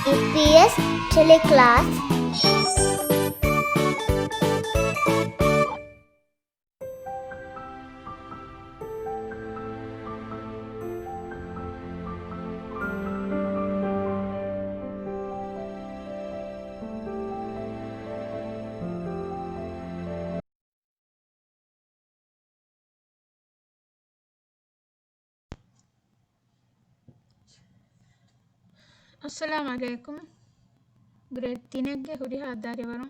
EPS teleclass. अस्सलाम वालेकुम grade 3 ಗೆ ಹುರಿ ಹಾದಾರಿವರು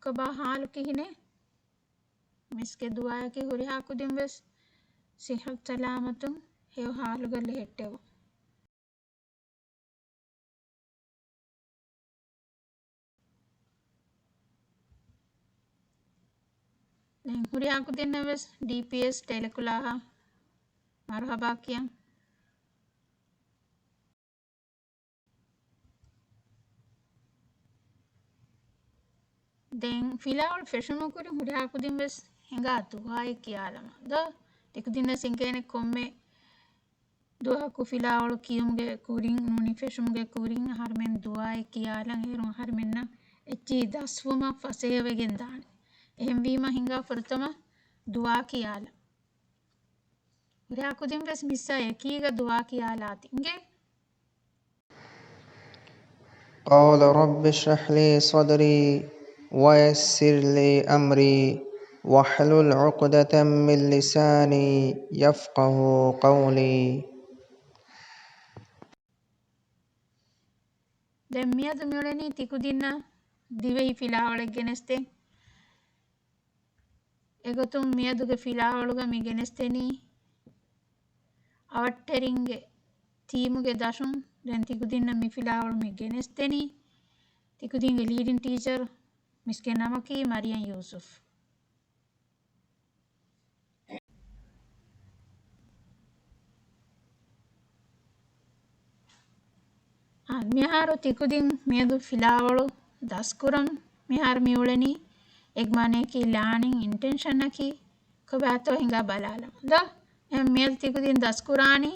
ಕಬಾ ಹಾಲು ಕಿಹಿನೆ ಮಿಸ್ಕೆ ದುಆಯಕ್ಕೆ ಹುರಿ ಹಾಕುದಿಂ ವೆಸ್ ಸಿಹತ್ ಸಲಾಮತು ಹೇವ್ ಹಾಲುಗಲ್ಲಿ ಹೆಟ್ಟೆವು දැන් ಹುರಿ ಹಾಕುದಿನ್ನ ವೆಸ್ DPS ಟೆಲೆಕುಲಾಹ ಮರ್ಹಬಾ ಕಿಯಂ දැන් ෆිලාවල් ෆෙෂුමුකුරි ಹುರಿ ಹಾಕುದಿಂ ವೆಸ್ ಹಿಂಗಾ ದುಆಯ್ ಕಿಯಾಲಮ ದ ತಿಕುದಿನ್ನ ಸಿಂಕೇನೆ ಕೊಮ್ಮೆ ದುಆಕು ಫಿಲಾವಳು ಕಿಯುಮ್ಗೆ ಕೂರಿಂ ನುನಿ ಫೆಷುಮ್ಗೆ ಕೂರಿಂ ಹರ್ಮೆನ್ ದುಆಯ್ ಕಿಯಾಲಂ ಹೇರುಂ ಹರ್ಮೆನ್ನ ಎಚ್ಚಿ ದಸ್ವುಮ ಫಸೇವೆಗೆನ್ ದಾಣೆ එහෙම වීම හිඟා ෆුරතම දුවා කියාලා උරා කුදින් වෙස් මිස්සා යකීග දුවා කියාලා තින්ගේ قال رب اشرح لي صدري ويسر لي أمري واحلل عقدة من لساني يفقه قولي දැන් මියද මියලෙනි තිකුදින්න දිවෙහි ෆිලාවලෙක් ගෙනස්තේ එගොතුම් මියදුගේ ෆිලාවලුග මි ගෙනස්තෙනි අවට්ටෙරින්ගේ තීමුගේ දශුන් දැන් තිකුදින්න මි ෆිලාවලු මි ගෙනස්තෙනි තිකුදින්ගේ leading teacher මිස්ගේ නමකි Mariam Yusuf මිහාරු තිකුදින් මියදු ෆිලාවලු දස්කුරම් මිහාර මියුලෙනි එග්මානේකි ලානින් intention නකි කොබෑතෝ හිඟා බලාලම ද එම් මියදු තිකුදින් දස්කුරානි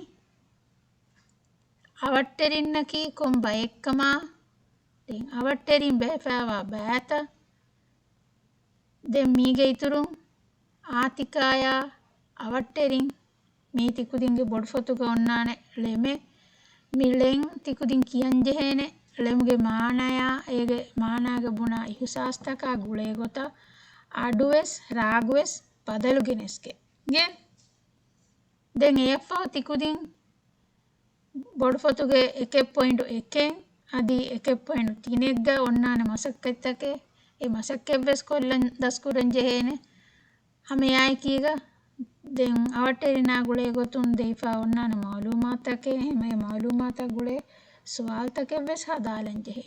අවට්ටෙරින්නකි කොම්බ එක්කමා දැන් අවට්ටෙරින් බෑෆෑවා බෑත දැන් මීගේ ඉතුරුන් ආතිකායා අවට්ටෙරින් මේ තිකුදින්ගේ බොඩ් ෆොතුක ඔන්නානේ ලෙමෙ මිලෙන් තිකුදින් කියන් ජෙහෙනේ ලෙමුගේ මානයා ඒගේ මානාගේ බුණා ඉහුසාස්තකා ගුලේ ගොත අඩුවෙස් රාගුවෙස් පදලු ගෙනස්කේ ගේ දැන් ඒෆෝ තිකුදින් බොඩ් ෆොතුගේ 1.1 අදී 1.3 ಗ ඔන්නානේ මසක්කත්තකේ ඒ මසක්කෙව්වෙස් කොල්ලන් දස්කුරන් ජෙහෙනේ हमें आए कीगा दें आवटेरिना गुड़े गोतुन देफा उन्नाने मालूमात के हमें मालूमात गुड़े सवाल तक वेस हदालन जहे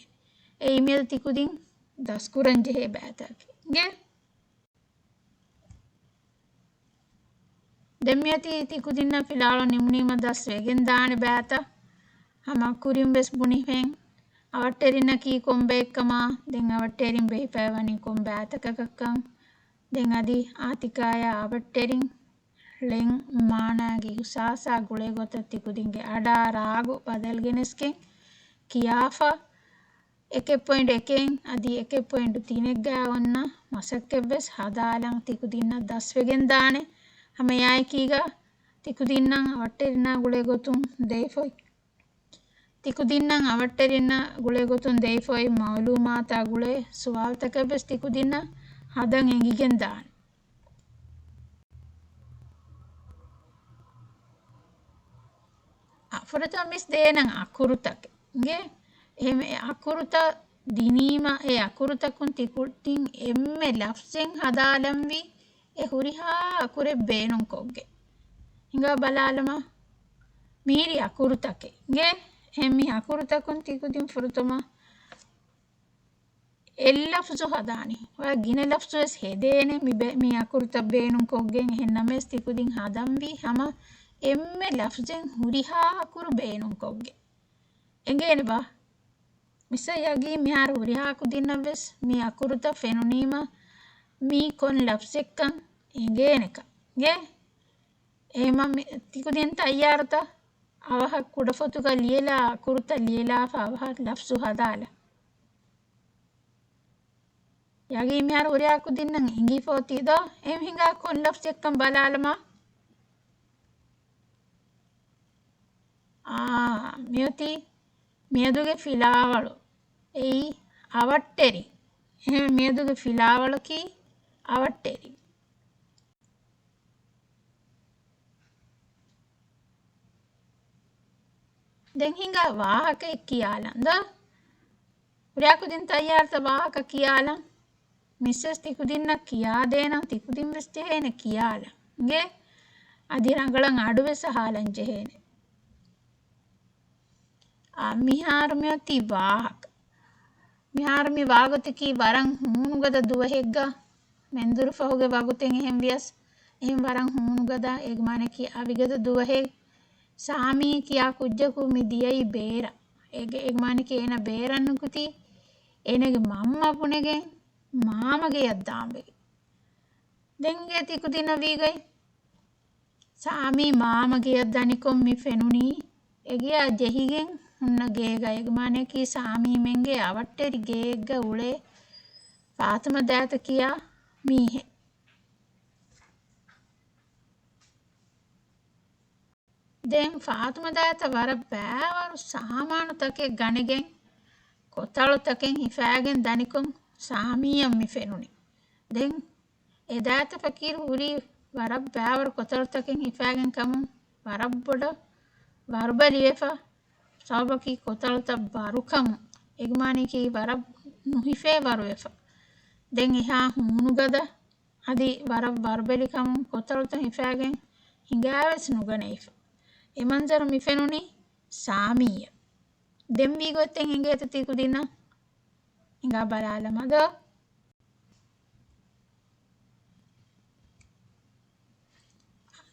ए ईमेल तिकुदिन दस्कुरन जहे बैता के गे දෙමියති තිකුදින්න ෆිලාල නිම්නීම දස් වෙගෙන් දාන බෑත හම කුරින් වෙස් බුනිහෙන් අවට්ටෙරින කී කොම්බෙක්කමා දෙන් අවට්ටෙරින් බෙහිපෑවනි කොම්බෑතකකක්කම් දෙන් අදි ආතිකාය අවට්ටෙරින් ලෙන් මානාගේ උසාසා ගුලේ ගොත තිකුදින්ගේ අඩා රාගු බදල්ගෙනස්කෙන් කියාෆා 1.1 අදි 1.3 ගා ඔන්න මසක්කෙව්වෙස් හදාලන් තිකුදින්න දස් වෙගෙන් දානේ हमें आए कीगा तिकुदिन्ना आवट्टेरिना गुले गोतुम देफोई तिकुदिन्ना आवट्टेरिना गुले गोतुम देफोई मालूमाता गुले सवाल तक बस तिकुदिन्ना हदं एंगिगेन दान फरता मिस देनंग अकुरुतक गे එහෙම අකුරුත දිනීම ඒ අකුරුතකුන් තිකුටින් එම්මෙ ලෆ්සෙන් හදාලම් වී ए हुरिहा अकुरे बेनुं कोगे हिंगा बलालमा मीरी अकुरुतके गे हेमी अकुरुतकुन तिकुदिन फुरुतमा एल्लफ्जु हदानी वा गिने लफ्जुस हेदेने मी अकुरुत बेनुं कोगेन हेन्नमेस तिकुदिन हदम वी हमा एम्मे लफ्जेन हुरिहा अकुरु बेनुं कोगे एंगेने बा मिसा यगी मिहार हुरिहा कुदिनवेस मी अकुरुत फेनुनीमा मी कोन අවහ කුඩෆොතුක ලියලා කුරුත ලියලා අවහ ලෆ්සු හදාලා යගී මිහාර උරයාකු දින්නන් ඉංගි ෆෝතිද එම් හිඟා කොන් ලෆ්ස් එක්කම් බලාලම මියති මියදුගේ ෆිලාවලු එයි අවට්ටෙරි එහෙම මියදුගේ ෆිලාවලු කී අවට්ටෙරි දැන් හිඟා වාහක එක්කියාලන්ද උරයාකු දින් තයාර්ත වාහක කියාලන් මිස්සස් තිකුදින්න කියා දේනම් තිකුදින් වෙස් ජෙහෙන කියාලා ගේ අදි රංගලන් අඩුවෙස හාලන් ජෙහෙන මිහාරමියති වාහක මිහාරමි වාගතකී වරන් හුණුගද දුවහෙග්ග මෙන්දුරු ෆහුගේ වගුතෙන් එහෙම් වියස් එහෙම් වරන් හුණුගද එග්මානකී අවිගද දුවහෙ සාමී කියා කුජ්ජකු මිදියයි බේර එග්මානකී එන බේරන්නුකුති එනගේ මම්ම පුනගේ මාමගේ යද්දාම්බෙගේ දෙංගේ තිකුදින වීගයි සාමී මාමගේ යද්දානිකොම් මි ෆෙනුනී එගියා ජෙහිගෙන් උන්න ගේග එග්මානකී සාමී මෙන්ගේ අවට්ටෙරි ගේග්ග උලේ පාතම දෑත කියා මීහෙ දැන් ෆාතුම දාත වර බෑවරු සාමානතකේ ගණගෙන් කොතලතකෙන් හිෆෑගෙන් දනිකොම් සාමීයම් මිෆෙනුනි දැන් එදාත ෆකීර් හුරි වර බෑවරු කොතලතකෙන් හිෆෑගෙන් කමුන් වරබ්බොඩ වර්බලිවෙෆා සවබකී කොතලත බරුකමු එග්මානිකී වරබ් නුහිෆේ වරුවෙෆා දැන් එහා හුණුගද අදි වරබ් වර්බලිකමු කොතලත හිෆෑගෙන් හිඟාවස් නුගනයිෆා එමන්ජර මිෆෙනුනි සාමීය දෙම්වී ගොත්තෙන් හිඟේත තිකුදින හිඟා බලාලමද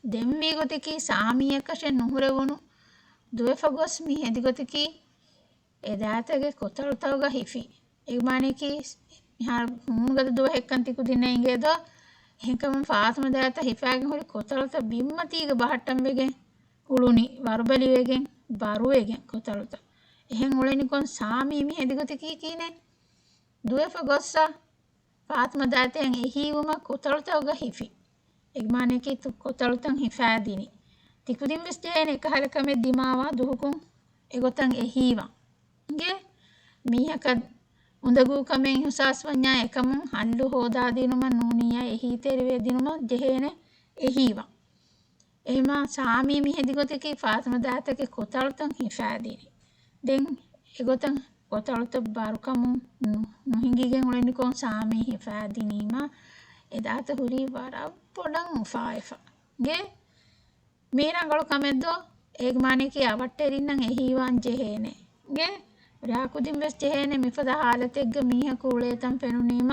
දෙම්වී ගොතකී සාමීයකෂෙන් නුහුරවුණු දුවෙෆගොස් මි හෙදිගොතකී එදාතගේ කොතලතවග හිෆි එග්මානකී මිහාර හුණුගද දුව හෙක්කන් තිකුදින හිඟේද එහෙකම ෆාතුම දාත හිෆෑගෙන් හොරි කොතලත බිම්මතීග බහට්ටම්බෙගෙන් උළුනි වර්බලිවෙගෙන් බරුවෙගෙන් කොතලත එහෙන් උලෙනිකොන් සාමී මි හෙදිගොතකී කීනේ දුවෙෆගොස්සා ෆාතුම දාතෙන් එහිවුම කොතලතවග හිෆි එග්මානකී තු කොතලතන් හිෆෑදිනි තිකුදින් වෙස් ජේන එක හලකමෙ දිමාවා දුහුකුන් එගොතන් එහිවන් ගේ මීහක උඳගූ කමෙන් හුසාස් වඤ්ඤා එකමුන් හල්ලු හෝදා දිනුම නූනියා එහි තෙරවේ දිනුම ජෙහෙන එහිවන් එහෙම සාමී මිහෙදිගොතකී ෆාතුම දාතගේ කොතලතන් හිෆෑදිනි දැන් එගොතන් කොතලත බරුකමු නොහිඟිගෙන් උලෙනිකොන් සාමී හිෆෑදිනීම එදාත හුරි වරබ් පොඩන් උෆායිෆා ගේ මීරංගලු කමෙද්දෝ ඒග්මානකී අවට්ටෙරින්නන් එහිවන් ජෙහෙනේ ගේ රාකුදින් වෙස් ජෙහෙනේ මිෆද හාලතෙග්ග මීහකු උලේතන් පෙනුනීම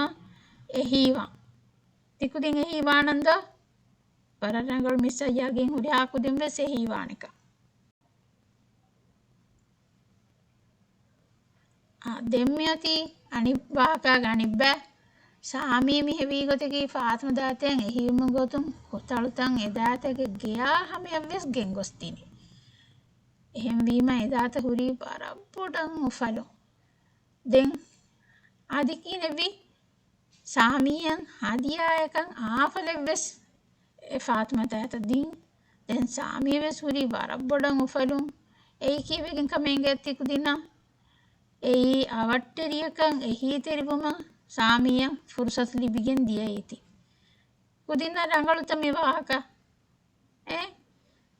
එහිවන් තිකුදින් එහිවානන්ද පරරංගලු මිස්සයාගෙන් හුරි ආකුදින් වෙස් එහිවානික දෙම්මියති අනිබ්බාකා ගනිබ්බෑ සාමී මිහෙවී ගොතකී ෆාතුම දාතෙන් එහිම ගොතුන් කොතලුතන් එදාතගේ ගෙයා හමයක් වෙස් ගෙන් ගොස්තිනි එහෙම් වීම එදාත හුරි බරප්පොඩන් උෆලු දැන් ආදිකී නෙවි සාමීයන් හදියා එකන් ආෆලෙ වෙස් ෆාතුම දාත දින් දැන් සාමී වෙස් හුරි බරප්පොඩන් උෆලු එයි කීවෙකින් කමෙන් ගෙත්තිකු දිනා එයි අවට්ටෙරියකන් එහි තෙරිබුම සාමීය ෆුර්සත් ලිබිගෙන් දිය යුතුයි කුදින්න රංගලුත මේ වාහක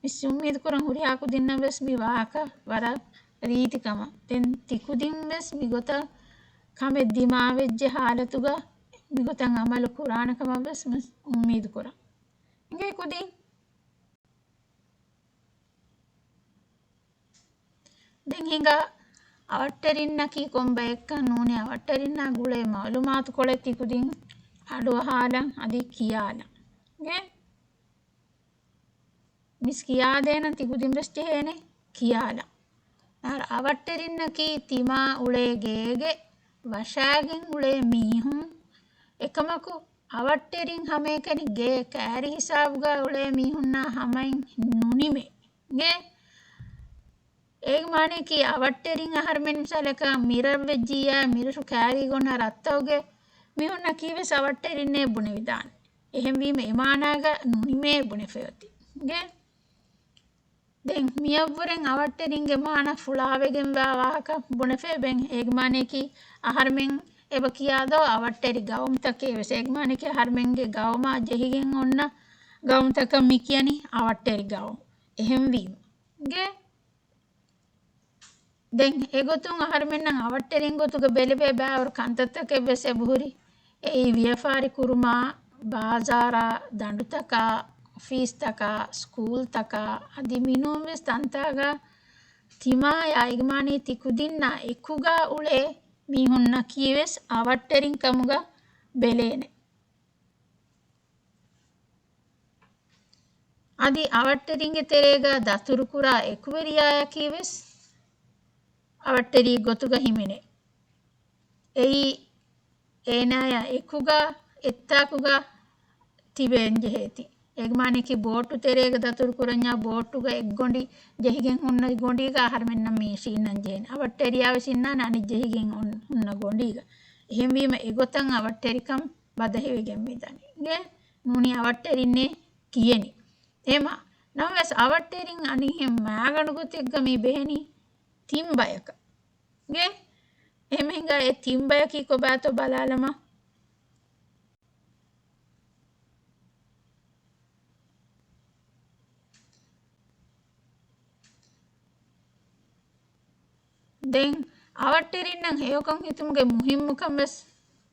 මිස්සි උම්මීද කරන් හුරියා කුදින්න වෙස් මේ වාහක වර රීතිකම තෙන් තිකුදින් වෙස් මිගොත කමෙ දිමා වෙජ්ජ හාලතුග මිගොතන් අමල කුරානකම වෙස් උම්මීද කරන් ඉංගේ කුදින් දැන් හිඟා අවට්ටරින්නකී කොම්බ එක්ක නූනේ අවට්ටරින්න ගුලේ මාලුමාතු කොලේ තිකුදින් අඩුව හාලන් අදි කියාලා ගේ මිස් කියා දෙන තිකුදින් වෙස් ජෙහෙනේ කියාලා අර අවට්ටරින්නකී තිමා උලේ ගේගේ වශාගෙන් උලේ මීහුන් එකමකු අවට්ටරින් හැමේකනි ගේ කෑරි හිසාබුගා උලේ මීහුන්නා හැමයින් නුනිමේ ගේ ඒක මානේ කී අවට්ටරින් අහර්මෙන් සලක මිරර් වෙජ්ජියා මිරසු කෑරි ගොන්න රත්තවගේ මිහුන්න කීවේ සවට්ටරින්නේ බුණ විදාන එහෙම වීම එමානාග නුනිමේ බුණ ෆෙයති ගේ දැන් මියවරෙන් අවට්ටරින්ගේ මාන ෆුලාවෙගෙන් වාහක බුණ ෆෙබෙන් ඒක මානේ කී අහර්මෙන් එබ කියාදෝ අවට්ටරි ගවුම් තකේ වෙස ඒක මානේ කී අහර්මෙන්ගේ ගවමා ජෙහිගෙන් ඔන්න ගවුම් තක මි කියනි අවට්ටරි ගවුම් එහෙම වීම ගේ දැන් ඒගොතුන් අහර්මෙන් නම් අවට්ටරින් ගොතුක බෙලෙබේ බෑවර කන්තත්තක බෙස බුහුරි ඒ වියෆාරි කුරුමා බාසාරා දඬුතක ෆීස් තක ස්කූල් තක අදි මිනුම් වෙස් තන්තාගා තිමා යයිගමානී තිකුදින්න එකුගා උලේ මිහුන්න කීවෙස් අවට්ටරින් කමුගා බෙලේනේ අදි අවට්ටරින්ගේ තෙරේගා දතුරු කුරා එකුවරියාය කීවෙස් අවට්ටරි ගොතුග හිමිනේ එයි ඒනාය එකුගා එත්තාකුගා තිබෙන් ජෙහෙති එග්මානේ කි බෝට්ටු තෙරේග දතුරු කුරඤ්ඤා බෝට්ටුග එක්ගොඩි ජෙහිගෙන් ඔන්න ගොඩිග අහර්මෙන් නම් මේ සීනන් ජේන අවට්ටරියාව සින්නා නනි ජෙහිගෙන් ඔන්න ගොඩිග එහෙම වීම එගොතන් අවට්ටරිකම් බදහෙවෙගෙන් මිදනි නේ නූනි අවට්ටරින්නේ කියෙනි එම නවස් අවට්ටරින් අනිහෙම් මාගණුගොත් එක්ග මේ බෙහෙනි තිම්බයක ගේ එහෙම හිඟා ඒ තිම්බයකි කොබාතෝ බලාලම දැන් අවට්ටරින් නම් හේයකම් හිතුමුගේ මුහිම්මුකම් බස්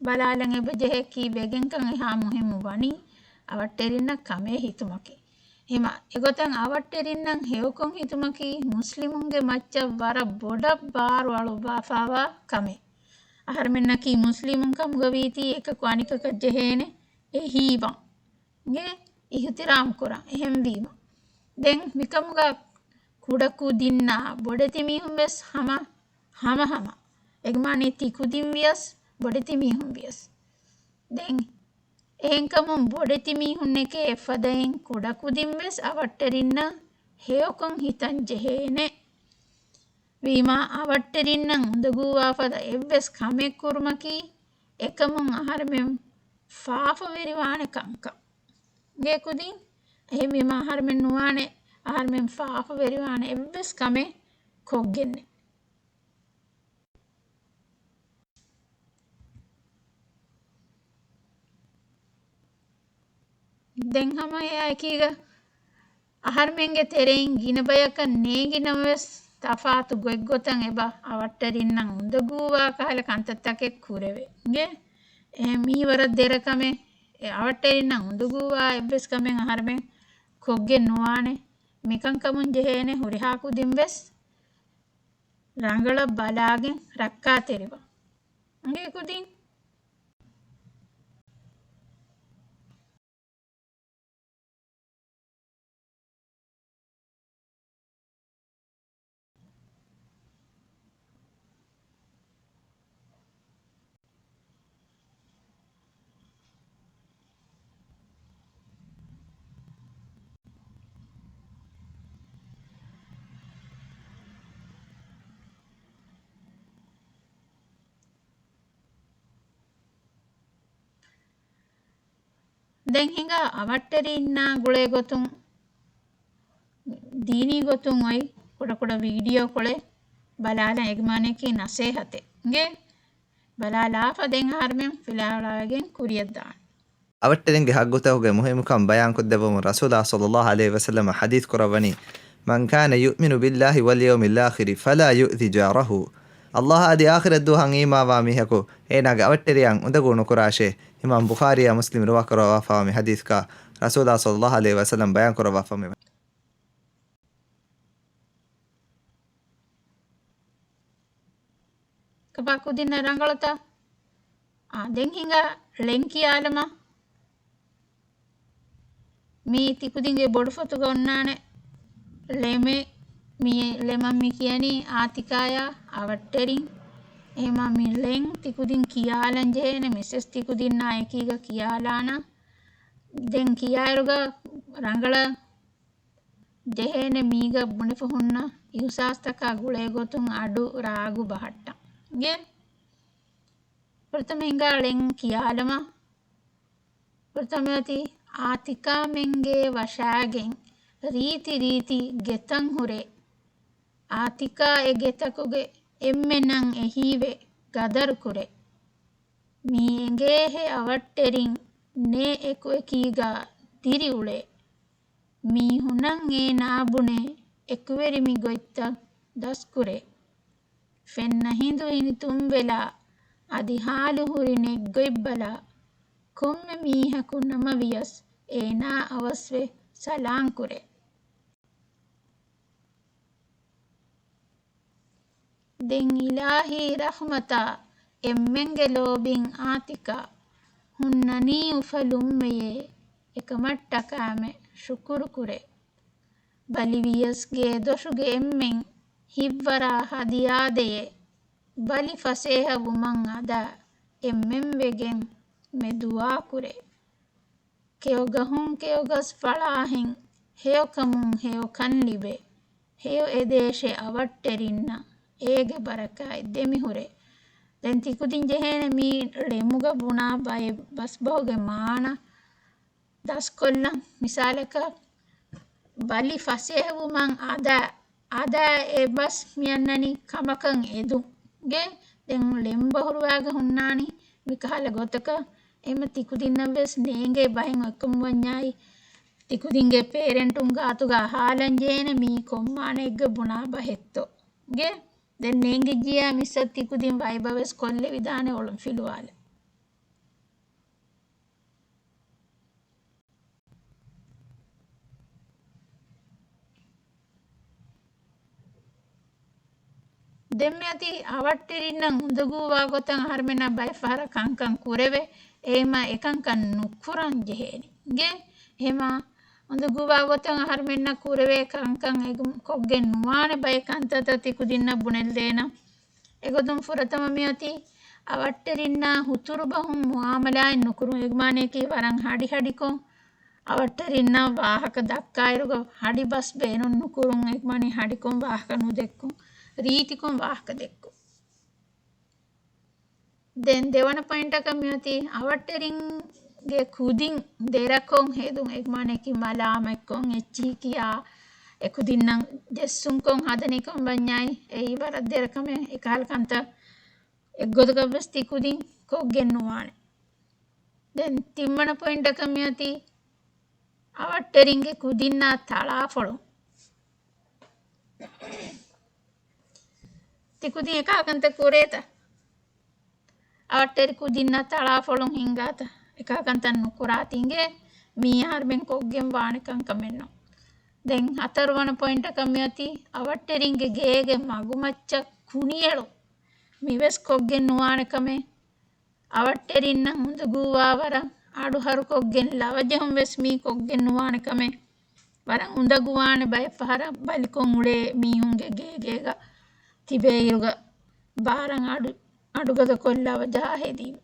බලාලන් එබ ජෙහෙකි වෙගෙන්කම් එහා මුහිම්මු වනි අවට්ටරින් නම් කමේ හිතුමකි එහෙම එගොතන් අවට්ටරින් නම් හේයකම් හිතුමකි මුස්ලිමුන්ගේ මච්ච වර බොඩක් බාර වලු බාෆාවා කමේ අහර්මෙන් නකි මුස්ලිමුන් කමුග වීති එක ක්වානිකක ජෙහෙනේ එහිවන් ගේ ඉහතිරාම් කරා එහෙම වීම දැන් මිකමුගා කුඩකු දින්නා බොඩති මිහුම් බස් හම එග්මානේ තිකුදින් වියස් බොඩති මිහුම් වියස් දැන් එහෙන්කමුන් බොඩති මිහුන් එකේ එෆදෙන් කුඩකුදින් බස් අවට්ටරින්න හේයකම් හිතන් ජෙහෙනේ වීමා අවට්ටරින්න උඳගුවා ෆද එව්වස් කමෙක් කුරුමකි එකමුන් අහර්මෙන් ෆාෆ වෙරිවානේ කංක ගේ කුදින් එහෙම වීමා අහර්මෙන් නුවානේ අහර්මෙන් ෆාෆ වෙරිවානේ එව්වස් කමේ කොග්ගෙන්නේ දැන් හැම එකීග අහර්මෙන්ගේ තෙරෙන් ගිනබයක නේගිනවස් තෆාතු ගොග්ගොතන් එබ අවට්ටරින් නම් උඳගුවා කහල කන්තත්තකෙක් කුරෙවේ ගේ මීවර දෙරකමේ අවට්ටරින් නම් උඳගුවා එබ්බස් කමෙන් අහර්මෙන් කොග්ගෙන් නුවානේ මිකං කමුන් ජෙහෙනේ හුරිහාකු දින්වස් රංගල බලාගෙන් රක්කා තෙරිවා ගේ කුදින් දැන් හිඟා අවට්ටරින්නා ගුලේ ගොතුන් දීනී ගොතුන් ඔයි කොට වීඩියෝ කොලේ බලාලා එග්මානේකි නසේහතේ ගේ බලාලා ෆදෙන් අහර්මෙන් ෆිලාලාගෙන් කුරියක් දාන අවට්ටරින්ගේ හග්ගොතවගේ මුහිමුකම් බයාන් කොද්දවම රසූලා සල්ලල්ලාහු අලයිහි වසල්ලම හදීස් කරවනි මන් කාන යුමිනු බිල්ලාහි වල් යවමිල් ආඛිරි ෆලා යුති ජාරහු අල්ලාහ අදි ආඛිරත් දුහන් ඊමාවා මිහකු ඒනාගේ අවට්ටරියන් උඳගුණු කුරාෂේ ඉමාම් බුඛාරිය මුස්ලිම් රවා කරවා ෆාමි හදීස් කා රසූලා සල්ලල්ලාහු අලයිහි වසල්ලම් බයාන් කරවා ෆාමි කපාකු දින රංගලතා දැන් හිඟා ලෙන්කියාලම මේ තිකුදින්ගේ බොඩු ෆොතු ගොන්නානේ ලෙමේ මේ ලෙමම් කියනි ආතිකාය අවට්ටරින් එහෙම මිලෙන් තිකුදින් කියාලන් ජේන මෙසස් තිකුදින් නායකීග කියාලාන දැන් කියායරුග රංගල ಜೆಹೇನೆ ಮೀಗ ಬುಣೆಫು ಹುನ್ನ ಇಹುಸಾಸ್ತಕ ಗುಳೆ ಗೊತುಂ ಅಡು ರಾಗು ಬಹಟ್ಟ ಗೆ ಪ್ರಥಮ ಹಿಂಗಾಳೆಂ ಕಿಯಾಲಮ ಪ್ರಥಮತಿ ಆತಿಕಾಮೆಂಗೆ ವಶಾಗೆಂ ರೀತಿ ರೀತಿ ಗೆತಂ ಹುರೆ ಆತಿಕಾ ಎ ಗೆತಕುಗೆ ಎಮ್ಮೆನಂ ಎಹೀವೆ ಗದರು ಕುರೆ ಮೀ ಎಂಗೇಹೆ ಅವಟ್ಟೆರಿಂ ನೇ ಎಕು ಎಕೀಗ ತಿರಿ ಉಳೆ ಮೀ ಹುನಂ ಏ ನಾಬುಣೆ ಎಕುವೆರಿಮಿ ಗೊಯ್ತ ದಸ್ಕುರೆ ಫೆನ್ನ ಹಿಂದು ಹಿನಿ ತುಂಬೆಲ ಅದಿ ಹಾಲು ಹುರಿ ನೆಗ್ಗೊಯ್ಬಲ ಕೊಮ್ಮೆ ಮೀಹಕು ನಮವಿಯಸ್ ಏನಾ ಅವಸ್ವೆ ಸಲಾಂಕುರೆ ದೆನ್ ಇಲಾಹಿ ರಹ್ಮತ ಎಮ್ಮೆಂಗೆ ಲೋಬಿಂ ಆತಿಕ ಹುನ್ನನೀ ಉಫಲುಮ್ಮೆಯೇ ಎಕಮಟ್ಟಕಾಮೆ ಶುಕುರು ಕುರೆ ಬಲಿವಿಯಸ್ಗೆ ದೊಶುಗೆ ಎಮ್ಮೆಂ ಹಿವ್ವರ ಹದಿಯಾದೆಯೇ ಬಲಿ ಫಸೇಹವು ಮಂ ಅದ ಎಮ್ಮೆಂವೆಗೆಂ ಮೆದುವಾ ಕುರೆ ಕೆಯೊಗಹುಂ ಕೆಯೊಗಸ್ ಫಳಾಹೆಂ ಹೇಯೊಕಮುಂ ಹೇಯೊ ಕನ್ಲಿಬೆ ಹೇಯೊ ಎದೇಶೆ ಅವಟ್ಟೆರಿನ್ನ ಏಗೆ ಬರಕಾಯ್ ದೆಮಿಹುರೆ ದೆನ್ ತಿಕುದಿನ್ ಜೆಹೇನೆ ಮೀ ಳೆಮುಗ ಬುಣಾ ಬಯ ಬಸ್ಬಹುಗೆ ಮಾಣ ದಸ್ಕೊಲ್ಲ ಮಿಸಾಲಕ ಬಲಿ ಫಸೇಹವು ಮಂ ಅದ ಎ ಬಸ್ ಮಿಯನ್ನನಿ ಕಮಕಂ ಎದುಗೆ ದೆನ್ ಳೆಂಬಹುರುವಾಗ ಹುನ್ನಾನಿ ಮಿಕಹಲ ಗೊತಕ එම තිකුදින්නවෙස් නේගේ බහින් ඔක්කොම වඤ්ඤායි තිකුදින්ගේ පේරෙන්ටුන් ගාතුගා හාලන් ජේන මී කොම්මාන එග්ග බුණා බහෙත්තෝ ගේ දැන් නේගේ ජියා මිස්ස තිකුදින් වයිබවෙස් කොල්ලෙ විදානේ ඔලම් ෆිලුවාල දෙම්මැති අවට්ටිරින්නම් උඳගූවා ගොතන් හර්මෙන බයිෆහර කංකං කුරෙවේ ඒම එකංකන් නුක්කුරන් ජෙහෙනි ගේ එහෙම උඳගූවා ගොතන් හර්මෙන්න කුරෙවේ කංකං එගුම් කොග්ගෙන් නුවානේ බයි කන්තත තිකුදින්න බුනෙල් දේන එගොතුම් ෆුරතම මියති අවට්ටිරින්න හුතුරු බහුම් මුආමලායි නුකුරු එග්මානේකී වරන් හඩි හඩිකොන් අවට්ටිරින්න වාහක දක්කායරුග හඩි බස් බේනුන් නුකුරුන් එග්මානේ හඩිකොන් වාහක නුදෙක්කුන් ರೀತಿಕೊಂ ವಾಹಕ ದೆಕ್ಕು ದೆನ್ ದೇವನ ಪಾಯಿಂಟಕ ಮಿಯತಿ ಅವಟ್ಟೆರಿಂಗೆ ಕುದಿನ್ ದೇರಕೊಂ ಹೇದುಂ ಎಗ್ಮಾನೆಕಿ ಮಲಾಮೆಕ್ಕೊಂ ಎಚ್ಚಿಕಿಯಾ ಎಕುದಿನ್ನಂ ಜೆಸ್ಸುಂಕೊಂ ಹದನಿಕೊಂ ಬඤ್ಞಾಯಿ ಎಯಿ ವರ ದೇರಕಮೆ ಎಕಾಲ್ಕಂತ ಎಗ್ಗೊದಗವ್ವೆಸ್ ತಿಕುದಿನ್ ಕೊಗ್ಗೆನ್ನುವಾಣೆ ದೆನ್ ತಿಮ್ಮನ ಪಾಯಿಂಟಕ ಮಿಯತಿ ಅವಟ್ಟೆರಿಂಗೆ ಕುದಿನ್ನ ತಳಾಫೊಳು තිකුදින් එකකන්ත කුරේත අවට්ටෙරි කුදින්න තලාෆොලුන් හිංගාත එකකන්තන් නුකුරාතින්ගේ මී හර්බෙන් කොග්ගෙන් වාණකම් කමෙන්නෝ දැන් හතරවන පොයින්ට කමියති අවට්ටෙරින්ගේ ගේගේ මගුමච්ච කුණියලු මිවස් කොග්ගෙන් නුවාණකමේ අවට්ටෙරින්න හුඳ ගූවා වර ආඩු හරු කොග්ගෙන් ලවජහුම් වෙස් මී කොග්ගෙන් නුවාණකමේ වර හුඳ ගුවාණ බය පහර බලිකොන් උලේ මීහුන්ගේ ගේගේග තිබේයුග බාරං අඩුගද කොල්ලව ජාහෙදී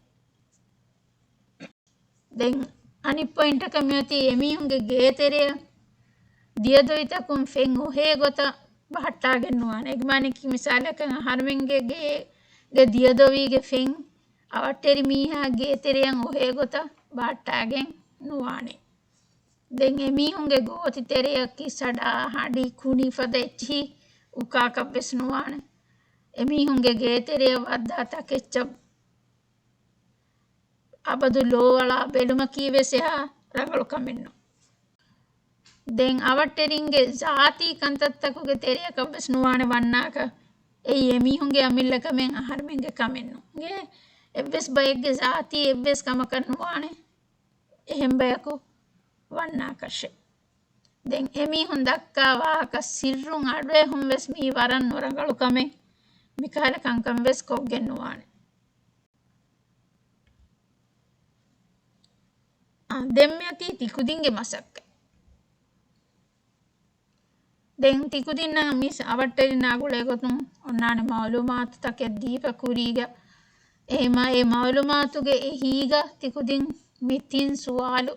දැන් අනිත් පොයින්ට කමියති එමිහුන්ගේ ගේතෙරේ දියදොයිතකුම් ෆෙන් ඔහේ ගොත බහට්ටාගෙන නුවාන එග්මානිකි මිසාලකන් හර්මෙන්ගේ ගේ දියදොවීගේ ෆෙන් අවට්ටෙරි මීහා ගේතෙරයන් ඔහේ ගොත බහට්ටාගෙන් නුවානේ දැන් එමිහුන්ගේ ගෝති තෙරයකි සඩා හඩි කුණි ෆද එච්චි උකාකබ්බෙස් නුවානේ එමිහුන්ගේ ගේතෙරය වද්දා තකෙච්ච අබදු ලෝවලා බෙලුම කීවෙසෙහා රගලු කමෙන්නු දැන් අවට්ටෙරින්ගේ ජාති කන්තත්තකුගේ තෙරයකබ්බෙස් නුවානේ වන්නාක එයි එමිහුන්ගේ අමිල්ලකමෙන් අහර්මෙන්ගේ කමෙන්නු ගේ එබ්බෙස් බයෙක්ගේ ජාති එබ්බෙස් කම කරනුවානේ එහෙම් බයකු වන්නාකෂේ දැන් එමිහුන් දක්කා වාහක සිරුන් අඩුවේ හුම් වෙස් මී වරන් නොරගලු කමෙන් මිකාල කංකම් වෙස් කොග්ගෙන් නුවානේ දෙම්මැති තිකුදින්ගේ මසක්ක දැන් තිකුදින්න මිස් අවට්ටෙරි නාගුලේ ගොතුන් ඔන්නානේ මාලුමාත් තකෙ දීප කුරීග එහෙම ඒ මාලුමාතුගේ එහීග තිකුදින් මිතින් සුවාලු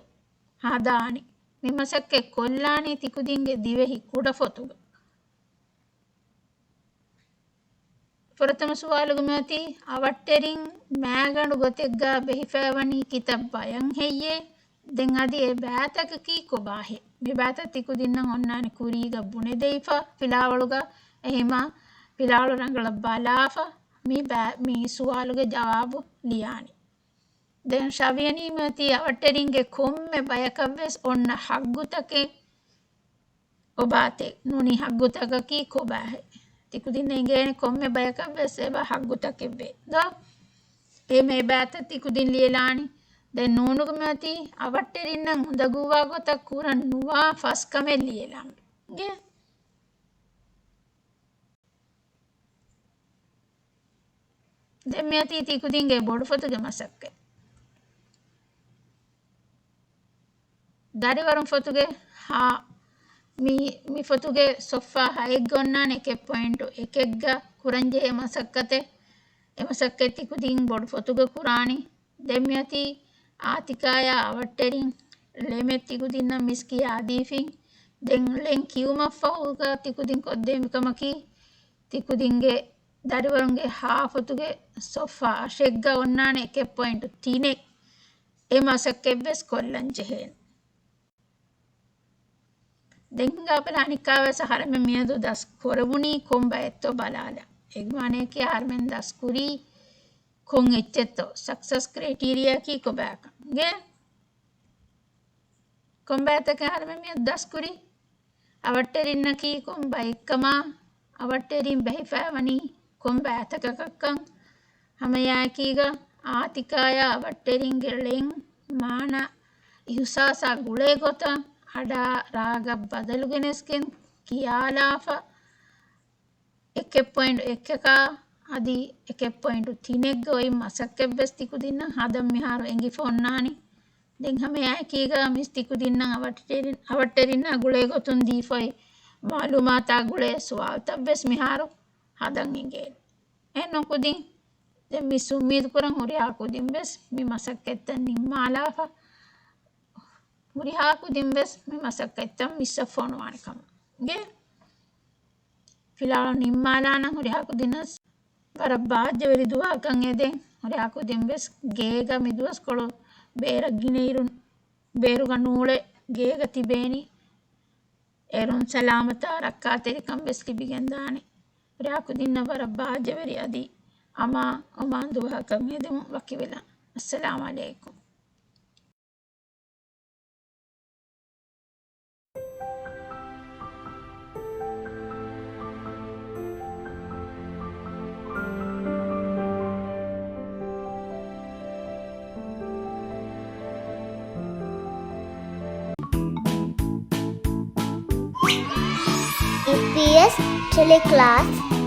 හදානි මිමසක්කෙ කොල්ලානී තිකුදින්ගේ දිවෙහි කුඩෆොතුග ಪ್ರಥಮ ಸುವಾಲುಗು ಮತಿ ಅವಟ್ಟೆರಿಂ ಮ್ಯಾಗಂಡು ಗೊತೆಗ್ಗ ಬೆಹಿಫಾವನಿ ಕಿತಬ್ ಬಯಂ ಹೆಯ್ಯೆ ದೆನ್ ಅದಿ ಎ ಬ್ಯಾತಕ ಕೀ ಕೊಬಾಹೆ ಮಿ ಬ್ಯಾತ ತಿಕುದಿನ್ನಂ ಒನ್ನಾನಿ ಕುರೀಗ ಬುಣೆದೆಯಿಫ ಫಿಲಾವಳುಗ ಎಹಿಮ ಫಿಲಾವಳು ರಂಗಳ ಬಲಾಫ ಮಿ ಸುವಾಲುಗೆ ಜವಾಬು ಲಿಯಾನಿ ದೆನ್ ಶವಿಯನಿ ಮತಿ ಅವಟ್ಟೆರಿಂಗೆ ಕೊಮ್ಮೆ ಬಯಕವ್ವೆಸ್ ಒನ್ನ ಹಗ್ಗುತಕೆ ಒಬಾತೆ ನುನಿ ಹಗ್ಗುತಕ ಕೀ ಕೊಬಾಹೆ තිකුදින්න ඉගේන කොම්මෙ බයකක් වෙස්සේබ හග්ගුතක් එබ්බේ දෝ මේ බෑත තිකුදින් ලියලානි දැන් නූනුක මැති අවට්ටෙරින්නම් හොඳගුවා ගොතක් කුරන් නුවා ෆස්කමෙන් ලියලාම් ගේ දැන් මෙති තිකුදින්ගේ බොඩු ෆොතුගේ මසක්කේ දරිවරුන් ෆොතුගේ හා mi fotuge soffa haiggonnan eke point ekegga kuranjehe masakkate emasakketi kudin bodu fotuge kurani demmyati atikaya awatterin lemetti kudinna miski adifin den len kiuma fauga tikudin koddemikamaki tikudinge dariwarunge ha fotuge soffa ashegga onnane eke point tinek emasakkebes kollanje දෙංගා පලානිකාවස හරම මියදු දස් කොරවුණී කොම්බ ඇත්තෝ බලාලා එග්මානයකේ හරමෙන් දස් කුරී කොන් එච්චෙත්තෝ success ක්‍රේටීරියා කී කොබෑකගේ කොම්බ ඇතක හරම මිය දස් කුරී අවට්ටෙරින්න කී කොම්බ එක්කමා අවට්ටෙරින් බැහිෆෑවනී කොම්බ ඇතකකක්කං හමයාකීග ආතිකාය අවට්ටෙරින් ගෙරලෙන් මාන ඉහුසාසා ගුලේ ගොතා අඩා රාග බදලුගෙනස්කෙන් කියාලාෆ 1.1 අදි 1.3 ගොයි මසක්කෙබ්බස් තිකුදින්න හදම් මිහාරු එංගි ෆොන්නානි දෙන් හැම යකීග මිස් තිකුදින්න අවට්ටෙරින්න ගුලේ ගොතුන් දීෆොයි මාලුමාතා ගුලේ සුවාල්තබ්බස් මිහාරු හදන් ඉගේ එනොකුදින් දෙන් මිස් උම්මීද් කරන් හොරියා කුදින් බස් මි මසක්කෙත්තන් නිම්මාලාෆ Murihaku dimbes me masakaitam missa fonuanikam ge filalo nimmalana murihaku dinas barabbaje veri duwa kan eden murihaku dimbes geega miduwas kolo beera gineirun beeruga nuule geega tibeni erun salamata rakkateri kam bes libigendani murihaku dinna barabbaje veri adi ama oman duwa kan eden wakivela assalamu alaikum EPS Teleclass